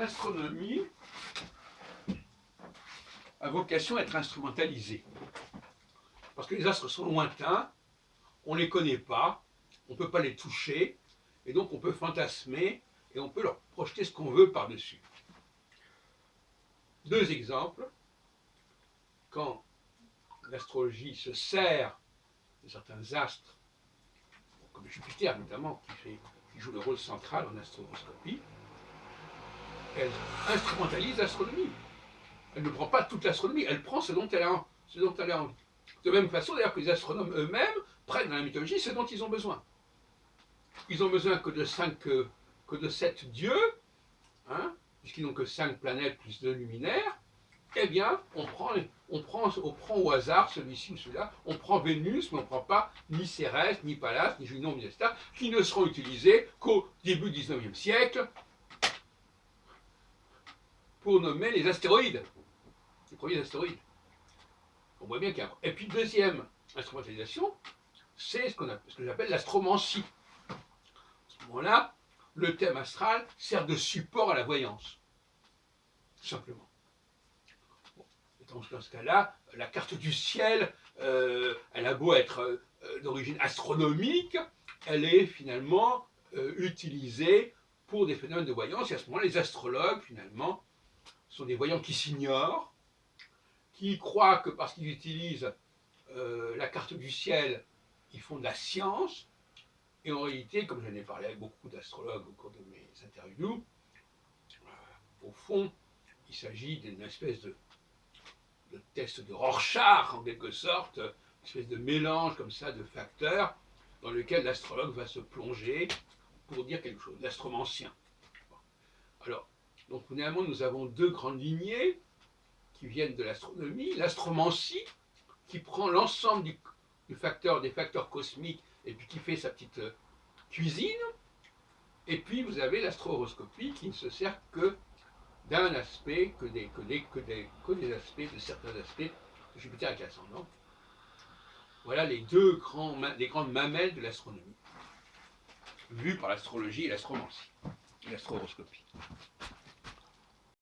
l'astronomie a vocation à être instrumentalisée. Parce que les astres sont lointains, on ne les connaît pas, on ne peut pas les toucher, et donc on peut fantasmer et on peut leur projeter ce qu'on veut par-dessus. Deux exemples. Quand l'astrologie se sert de certains astres, comme Jupiter notamment, qui joue le rôle central en astroscopie, elle instrumentalise l'astronomie. Elle ne prend pas toute l'astronomie, elle prend ce dont elle a envie. De même façon, d'ailleurs, que les astronomes eux-mêmes prennent dans la mythologie ce dont ils ont besoin. Ils ont besoin que de 7 dieux, hein, puisqu'ils n'ont que 5 planètes plus 2 luminaires. Eh bien, on prend au hasard celui-ci ou celui-là, on prend Vénus, mais on ne prend pas ni Cérès, ni Pallas, ni Junon, ni Vesta, qui ne seront utilisés qu'au début du XIXe siècle pour nommer les astéroïdes, les premiers astéroïdes. On voit bien qu'il y a... Et puis, deuxième instrumentalisation, c'est ce que j'appelle l'astromancie. À ce moment-là, le thème astral sert de support à la voyance, tout simplement. Dans ce cas-là, la carte du ciel, elle a beau être d'origine astronomique, elle est finalement utilisée pour des phénomènes de voyance. Et à ce moment-là, les astrologues, finalement, sont des voyants qui s'ignorent, qui croient que parce qu'ils utilisent la carte du ciel, ils font de la science. Et en réalité, comme j'en ai parlé avec beaucoup d'astrologues au cours de mes interviews, au fond, il s'agit d'une espèce de test de Rorschach, en quelque sorte, une espèce de mélange comme ça de facteurs dans lequel l'astrologue va se plonger pour dire quelque chose, l'astromancien. Alors, donc finalement, nous avons deux grandes lignées qui viennent de l'astronomie, l'astromancie, qui prend l'ensemble des facteurs cosmiques et puis qui fait sa petite cuisine, et puis vous avez l'astro-horoscopie qui ne se sert que d'un aspect, que des aspects, de certains aspects de Jupiter avec l'ascendant. Voilà les grandes mamelles de l'astronomie, vues par l'astrologie et l'astromancie, et l'astro-horoscopie.